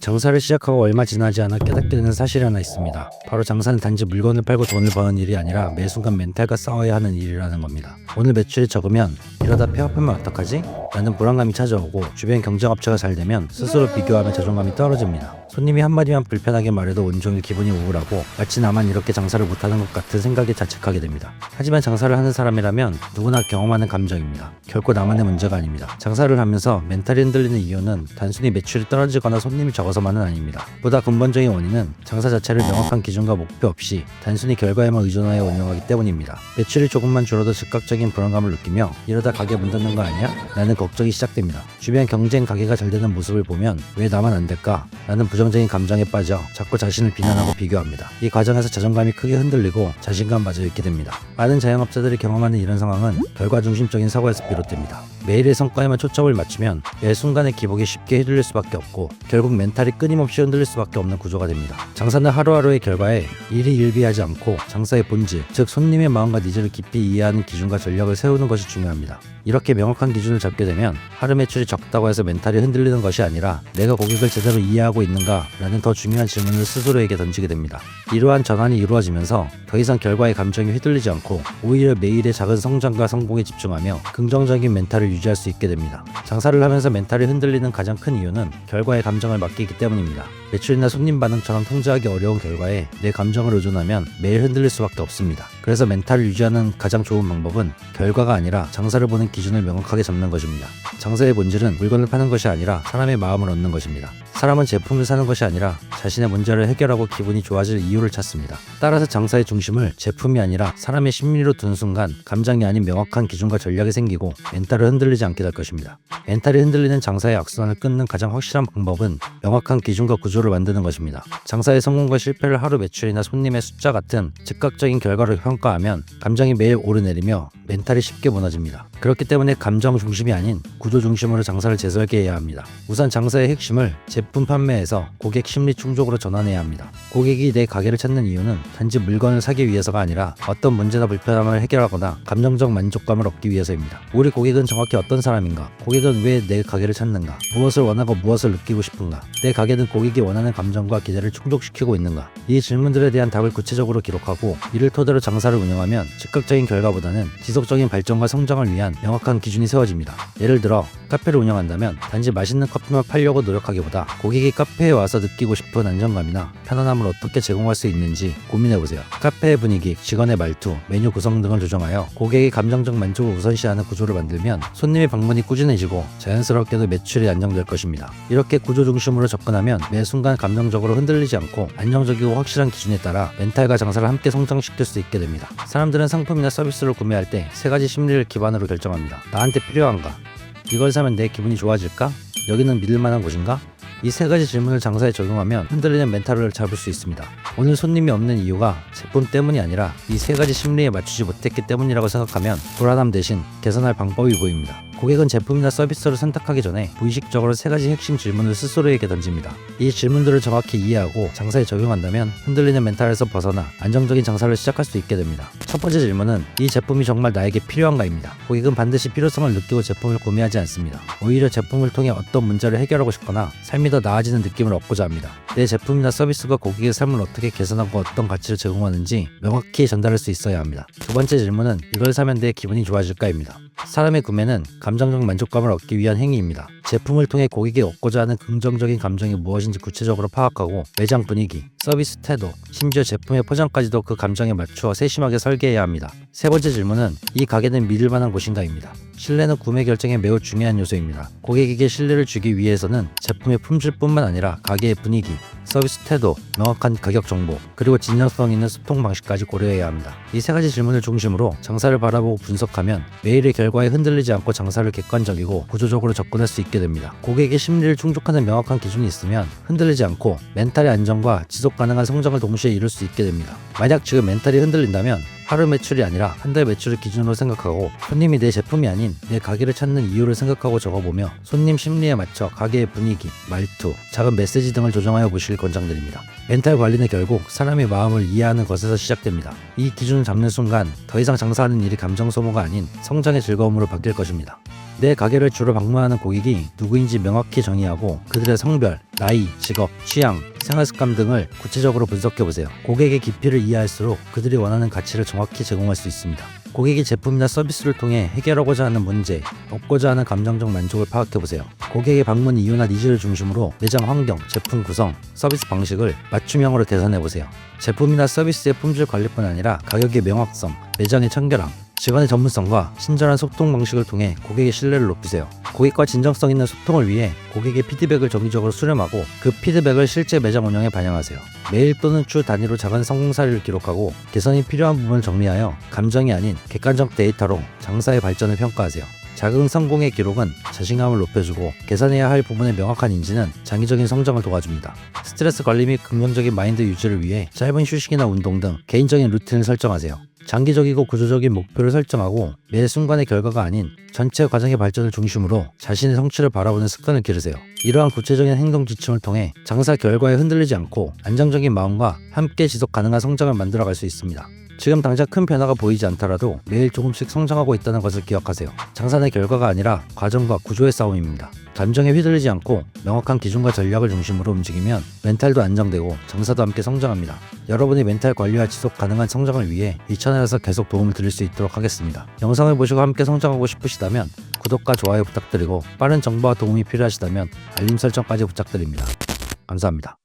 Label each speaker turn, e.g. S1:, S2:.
S1: 장사를 시작하고 얼마 지나지 않아 깨닫게 되는 사실이 하나 있습니다. 바로 장사는 단지 물건을 팔고 돈을 버는 일이 아니라 매 순간 멘탈과 싸워야 하는 일이라는 겁니다. 오늘 매출이 적으면 이러다 폐업하면 어떡하지? 라는 불안감이 찾아오고 주변 경쟁업체가 잘 되면 스스로 비교하며 자존감이 떨어집니다. 손님이 한마디만 불편하게 말해도 온종일 기분이 우울하고 마치 나만 이렇게 장사를 못하는 것 같은 생각에 자책하게 됩니다. 하지만 장사를 하는 사람이라면 누구나 경험하는 감정입니다. 결코 나만의 문제가 아닙니다. 장사를 하면서 멘탈이 흔들리는 이유는 단순히 매출이 떨어지거나 손님이 적어서만은 아닙니다. 보다 근본적인 원인은 장사 자체를 명확한 기준과 목표 없이 단순히 결과에만 의존하여 운영하기 때문입니다. 매출이 조금만 줄어도 즉각적인 불안감을 느끼며 이러다 가게 문 닫는 거 아니야? 라는 걱정이 시작됩니다. 주변 경쟁 가게가 잘 되는 모습을 보면 왜 나만 안 될까? 라는 부정적인 감정에 빠져 자꾸 자신을 비난하고 비교합니다. 이 과정에서 자존감이 크게 흔들리고 자신감마저 잃게 됩니다. 많은 자영업자들이 경험하는 이런 상황은 결과 중심적인 사고에서 비롯됩니다. 매일의 성과에만 초점을 맞추면 매 순간의 기복이 쉽게 휘둘릴 수밖에 없고 결국 멘탈이 끊임없이 흔들릴 수밖에 없는 구조가 됩니다. 장사는 하루하루의 결과에 일이 일비하지 않고 장사의 본질, 즉 손님의 마음과 니즈를 깊이 이해하는 기준과 전략을 세우는 것이 중요합니다. 이렇게 명확한 기준을 잡게 되면 하루 매출이 적다고 해서 멘탈이 흔들리는 것이 아니라 내가 고객을 제대로 이해하고 있는가? 라는 더 중요한 질문을 스스로에게 던지게 됩니다. 이러한 전환이 이루어지면서 더 이상 결과의 감정이 휘둘리지 않고 오히려 매일의 작은 성장과 성공에 집중하며 긍정적인 멘탈을 유지할 수 있게 됩니다. 장사를 하면서 멘탈이 흔들리는 가장 큰 이유는 결과의 감정을 맡기기 때문입니다. 매출이나 손님 반응처럼 통제하기 어려운 결과에 내 감정을 의존하면 매일 흔들릴 수밖에 없습니다. 그래서 멘탈을 유지하는 가장 좋은 방법은 결과가 아니라 장사를 보는 기준을 명확하게 잡는 것입니다. 장사의 본질은 물건을 파는 것이 아니라 사람의 마음을 얻는 것입니다. 사람은 제품을 사는 것이 아니라 자신의 문제를 해결하고 기분이 좋아질 이유를 찾습니다. 따라서 장사의 중심을 제품이 아니라 사람의 심리로 둔 순간 감정이 아닌 명확한 기준과 전략이 생기고 멘탈을 흔들리지 않게 될 것입니다. 멘탈이 흔들리는 장사의 악순환을 끊는 가장 확실한 방법은 명확한 기준과 구조를 만드는 것입니다. 장사의 성공과 실패를 하루 매출이나 손님의 숫자 같은 즉각적인 결과로 평가하면 감정이 매일 오르내리며 멘탈이 쉽게 무너집니다. 그렇기 때문에 감정 중심이 아닌 구조 중심으로 장사를 재설계해야 합니다. 우선 장사의 핵심을 제품 판매에서 고객 심리 충족으로 전환해야 합니다. 고객이 내 가게를 찾는 이유는 단지 물건을 사기 위해서가 아니라 어떤 문제나 불편함을 해결하거나 감정적 만족감을 얻기 위해서입니다. 우리 고객은 정확히 어떤 사람인가? 고객은 왜 내 가게를 찾는가? 무엇을 원하고 무엇을 느끼고 싶은가? 내 가게는 고객이 원하는 감정과 기대를 충족시키고 있는가? 이 질문들에 대한 답을 구체적으로 기록하고 이를 토대로 장사를 운영하면 즉각적인 결과보다는 지속적인 발전과 성장을 위한 명확한 기준이 세워집니다. 예를 들어 카페를 운영한다면 단지 맛있는 커피만 팔려고 노력하기보다 고객이 카페에 와서 느끼고 싶은 안정감이나 편안함을 어떻게 제공할 수 있는지 고민해보세요. 카페의 분위기, 직원의 말투, 메뉴 구성 등을 조정하여 고객의 감정적 만족을 우선시하는 구조를 만들면 손님의 방문이 꾸준해지고 자연스럽게도 매출이 안정될 것입니다. 이렇게 구조 중심으로 접근하면 매 순간 감정적으로 흔들리지 않고 안정적이고 확실한 기준에 따라 멘탈과 장사를 함께 성장시킬 수 있게 됩니다. 사람들은 상품이나 서비스를 구매할 때 세 가지 심리를 기반으로 결정합니다. 나한테 필요한가? 이걸 사면 내 기분이 좋아질까? 여기는 믿을 만한 곳인가? 이 세 가지 질문을 장사에 적용하면 흔들리는 멘탈을 잡을 수 있습니다. 오늘 손님이 없는 이유가 제품 때문이 아니라 이 세 가지 심리에 맞추지 못했기 때문이라고 생각하면 불안함 대신 개선할 방법이 보입니다. 고객은 제품이나 서비스를 선택하기 전에 무의식적으로 세 가지 핵심 질문을 스스로에게 던집니다. 이 질문들을 정확히 이해하고 장사에 적용한다면 흔들리는 멘탈에서 벗어나 안정적인 장사를 시작할 수 있게 됩니다. 첫 번째 질문은 이 제품이 정말 나에게 필요한가입니다. 고객은 반드시 필요성을 느끼고 제품을 구매하지 않습니다. 오히려 제품을 통해 어떤 문제를 해결하고 싶거나 삶이 더 나아지는 느낌을 얻고자 합니다. 내 제품이나 서비스가 고객의 삶을 어떻게 개선하고 어떤 가치를 제공하는지 명확히 전달할 수 있어야 합니다. 두 번째 질문은 이걸 사면 내 기분이 좋아질까입니다. 사람의 구매는 감정적 만족감을 얻기 위한 행위입니다. 제품을 통해 고객이 얻고자 하는 긍정적인 감정이 무엇인지 구체적으로 파악하고 매장 분위기, 서비스 태도, 심지어 제품의 포장까지도 그 감정에 맞추어 세심하게 설계해야 합니다. 세 번째 질문은 이 가게는 믿을 만한 곳인가입니다. 신뢰는 구매 결정에 매우 중요한 요소입니다. 고객에게 신뢰를 주기 위해서는 제품의 품질뿐만 아니라 가게의 분위기, 서비스 태도, 명확한 가격 정보, 그리고 진정성 있는 소통 방식까지 고려해야 합니다. 이 세 가지 질문을 중심으로 장사를 바라보고 분석하면 매일의 결과에 흔들리지 않고 장사를 객관적이고 구조적으로 접근할 수 있게 됩니다. 고객의 심리를 충족하는 명확한 기준이 있으면 흔들리지 않고 멘탈의 안정과 지속 가능한 성장을 동시에 이룰 수 있게 됩니다. 만약 지금 멘탈이 흔들린다면 하루 매출이 아니라 한 달 매출을 기준으로 생각하고 손님이 내 제품이 아닌 내 가게를 찾는 이유를 생각하고 적어보며 손님 심리에 맞춰 가게의 분위기, 말투, 작은 메시지 등을 조정하여 보시길 권장드립니다. 멘탈 관리는 결국 사람의 마음을 이해하는 것에서 시작됩니다. 이 기준을 잡는 순간 더 이상 장사하는 일이 감정 소모가 아닌 성장의 즐거움으로 바뀔 것입니다. 내 가게를 주로 방문하는 고객이 누구인지 명확히 정의하고 그들의 성별, 나이, 직업, 취향, 생활습관 등을 구체적으로 분석해보세요. 고객의 깊이를 이해할수록 그들이 원하는 가치를 정확히 제공할 수 있습니다. 고객이 제품이나 서비스를 통해 해결하고자 하는 문제, 얻고자 하는 감정적 만족을 파악해보세요. 고객의 방문 이유나 니즈를 중심으로 매장 환경, 제품 구성, 서비스 방식을 맞춤형으로 개선해보세요. 제품이나 서비스의 품질 관리뿐 아니라 가격의 명확성, 매장의 청결함, 직원의 전문성과 친절한 소통 방식을 통해 고객의 신뢰를 높이세요. 고객과 진정성 있는 소통을 위해 고객의 피드백을 정기적으로 수렴하고 그 피드백을 실제 매장 운영에 반영하세요. 매일 또는 주 단위로 작은 성공 사례를 기록하고 개선이 필요한 부분을 정리하여 감정이 아닌 객관적 데이터로 장사의 발전을 평가하세요. 작은 성공의 기록은 자신감을 높여주고 개선해야 할 부분의 명확한 인지는 장기적인 성장을 도와줍니다. 스트레스 관리 및 긍정적인 마인드 유지를 위해 짧은 휴식이나 운동 등 개인적인 루틴을 설정하세요. 장기적이고 구조적인 목표를 설정하고 매 순간의 결과가 아닌 전체 과정의 발전을 중심으로 자신의 성취를 바라보는 습관을 기르세요. 이러한 구체적인 행동 지침을 통해 장사 결과에 흔들리지 않고 안정적인 마음과 함께 지속 가능한 성장을 만들어갈 수 있습니다. 지금 당장 큰 변화가 보이지 않더라도 매일 조금씩 성장하고 있다는 것을 기억하세요. 장사는 결과가 아니라 과정과 구조의 싸움입니다. 감정에 휘둘리지 않고 명확한 기준과 전략을 중심으로 움직이면 멘탈도 안정되고 장사도 함께 성장합니다. 여러분의 멘탈 관리와 지속 가능한 성장을 위해 이 채널에서 계속 도움을 드릴 수 있도록 하겠습니다. 영상을 보시고 함께 성장하고 싶으시다면 구독과 좋아요 부탁드리고 빠른 정보와 도움이 필요하시다면 알림 설정까지 부탁드립니다. 감사합니다.